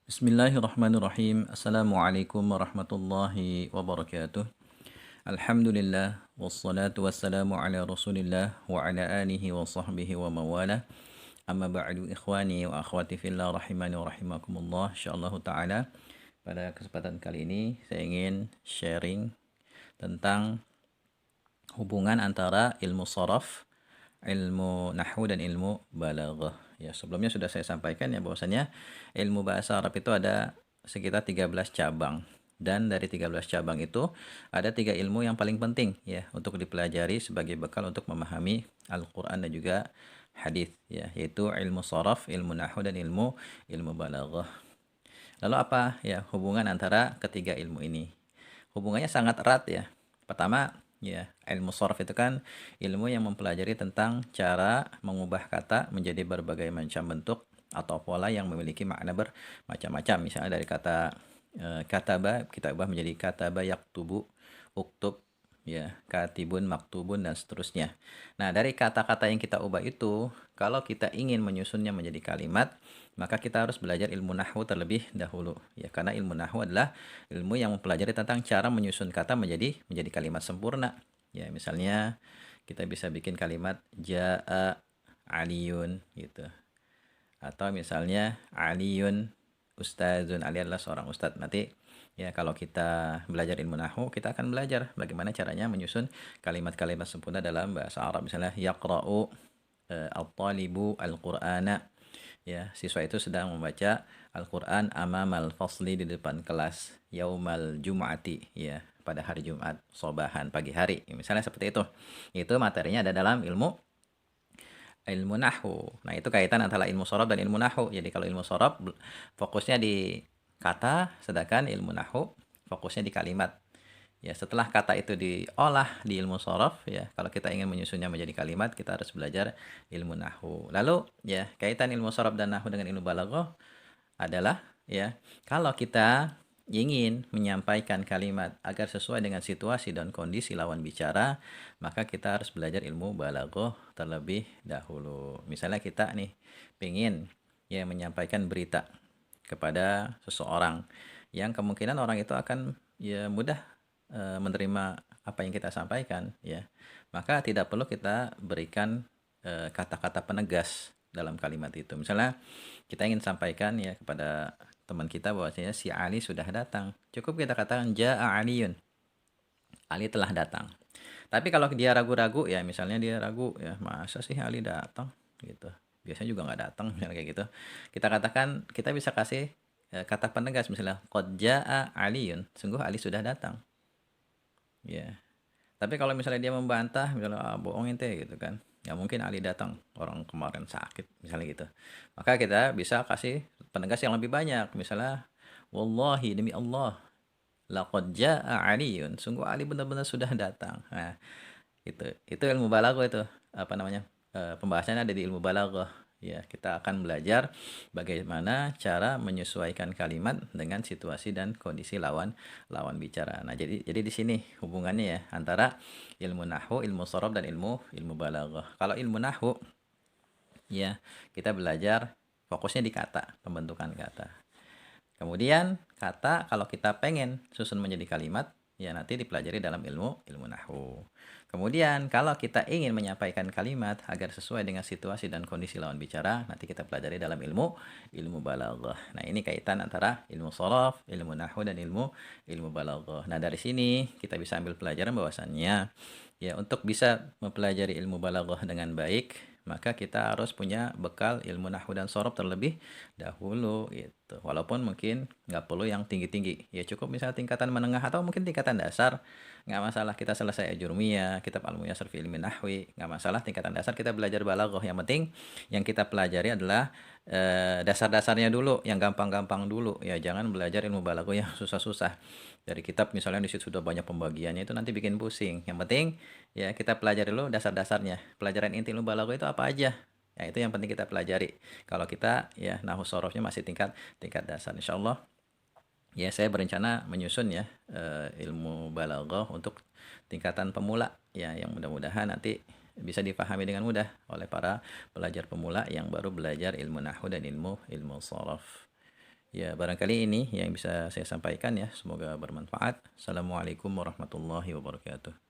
Bismillahirrahmanirrahim. Assalamualaikum warahmatullahi wabarakatuh. Alhamdulillah wassalatu wassalamu ala Rasulillah wa ala alihi wa sahbihi wa mawala. Amma ba'du ikhwani wa akhwati fillah rahimani wa rahimakumullah. Insyaallah taala pada kesempatan kali ini saya ingin sharing tentang hubungan antara ilmu sharaf, ilmu nahwu dan ilmu balaghah. Ya, sebelumnya sudah saya sampaikan ya bahwasanya ilmu bahasa Arab itu ada sekitar 13 cabang. Dan dari 13 cabang itu ada 3 ilmu yang paling penting ya untuk dipelajari sebagai bekal untuk memahami Al-Qur'an dan juga hadis ya, yaitu ilmu sharaf, ilmu nahwu dan ilmu balaghah. Lalu apa ya hubungan antara ketiga ilmu ini? Hubungannya sangat erat ya. Pertama, ya, ilmu sharaf itu kan ilmu yang mempelajari tentang cara mengubah kata menjadi berbagai macam bentuk atau pola yang memiliki makna bermacam-macam. Misalnya dari kata kataba kita ubah menjadi kataba yaktubu, uktub, ya, katibun, maktubun dan seterusnya. Nah, dari kata-kata yang kita ubah itu, kalau kita ingin menyusunnya menjadi kalimat, maka kita harus belajar ilmu nahwu terlebih dahulu. Ya, karena ilmu nahwu adalah ilmu yang mempelajari tentang cara menyusun kata menjadi kalimat sempurna. Ya, misalnya kita bisa bikin kalimat jaa aliyun gitu. Atau misalnya aliyun ustazun, Ali adalah seorang ustadz. Nanti ya kalau kita belajar ilmu nahwu, kita akan belajar bagaimana caranya menyusun kalimat-kalimat sempurna dalam bahasa Arab. Misalnya yaqra'u at-talibu al-Qur'ana. Ya, siswa itu sedang membaca Al-Qur'an amamal fasli di depan kelas yaumal jum'ati ya, pada hari Jumat sobahan pagi hari. Misalnya seperti itu. Itu materinya ada dalam ilmu nahwu. Nah, itu kaitan antara ilmu sharaf dan ilmu nahwu. Jadi kalau ilmu sharaf fokusnya di kata, sedangkan ilmu nahwu fokusnya di kalimat. Ya, setelah kata itu diolah di ilmu sharaf ya, kalau kita ingin menyusunnya menjadi kalimat, kita harus belajar ilmu nahwu. Lalu ya, kaitan ilmu sharaf dan nahwu dengan ilmu balaghah adalah ya, kalau kita ingin menyampaikan kalimat agar sesuai dengan situasi dan kondisi lawan bicara, maka kita harus belajar ilmu balaghah terlebih dahulu. Misalnya kita nih pengen ya menyampaikan berita kepada seseorang yang kemungkinan orang itu akan ya mudah menerima apa yang kita sampaikan ya. Maka tidak perlu kita berikan kata-kata penegas dalam kalimat itu. Misalnya kita ingin sampaikan ya kepada teman kita bahwasanya si Ali sudah datang. Cukup kita katakan jaa Aliun. Ali telah datang. Tapi kalau dia ragu-ragu ya, misalnya dia ragu ya, masa sih Ali datang gitu. Biasanya juga nggak datang misalnya kayak gitu. Kita katakan kita bisa kasih kata penegas misalnya qad jaa Aliun, sungguh Ali sudah datang. Ya. Tapi kalau misalnya dia membantah, misalnya bohong ente gitu kan. Ya mungkin Ali datang, orang kemarin sakit, misalnya gitu. Maka kita bisa kasih penegas yang lebih banyak. Misalnya, wallahi demi Allah, laqad jaa Aliun. Sungguh Ali benar-benar sudah datang. Nah, itu ilmu balaghah itu. Apa namanya? Pembahasannya ada di ilmu balaghah. Ya, kita akan belajar bagaimana cara menyesuaikan kalimat dengan situasi dan kondisi lawan bicara. Nah, jadi di sini hubungannya ya antara ilmu nahwu, ilmu sharaf dan ilmu balaghah. Kalau ilmu nahwu ya kita belajar fokusnya di kata, pembentukan kata. Kemudian kata kalau kita pengen susun menjadi kalimat ya nanti dipelajari dalam ilmu nahwu. Kemudian kalau kita ingin menyampaikan kalimat agar sesuai dengan situasi dan kondisi lawan bicara, nanti kita pelajari dalam ilmu balaghah. Nah, ini kaitan antara ilmu sharaf, ilmu nahwu dan ilmu balaghah. Nah, dari sini kita bisa ambil pelajaran bahwasannya ya untuk bisa mempelajari ilmu balaghah dengan baik, maka kita harus punya bekal ilmu nahwu dan sharaf terlebih dahulu gitu. Walaupun mungkin nggak perlu yang tinggi-tinggi. Ya cukup misalnya tingkatan menengah atau mungkin tingkatan dasar. Nggak masalah kita selesai ajurumiyah, kitab al-muyassar fi ilmi nahwi. Nggak masalah tingkatan dasar kita belajar balaghah. Yang penting yang kita pelajari adalah dasar-dasarnya dulu, yang gampang-gampang dulu. Ya jangan belajar ilmu balaghah yang susah-susah. Dari kitab misalnya di situ sudah banyak pembagiannya itu nanti bikin pusing. Yang penting ya kita pelajari dulu dasar-dasarnya. Pelajaran inti ilmu balaghah itu apa aja? Ya itu yang penting kita pelajari. Kalau kita ya nahwu sharafnya masih tingkat dasar insyaallah. Ya saya berencana menyusun ya ilmu balaghah untuk tingkatan pemula ya yang mudah-mudahan nanti bisa dipahami dengan mudah oleh para pelajar pemula yang baru belajar ilmu nahwu dan ilmu sharaf. Ya, barangkali ini yang bisa saya sampaikan ya. Semoga bermanfaat. Assalamualaikum warahmatullahi wabarakatuh.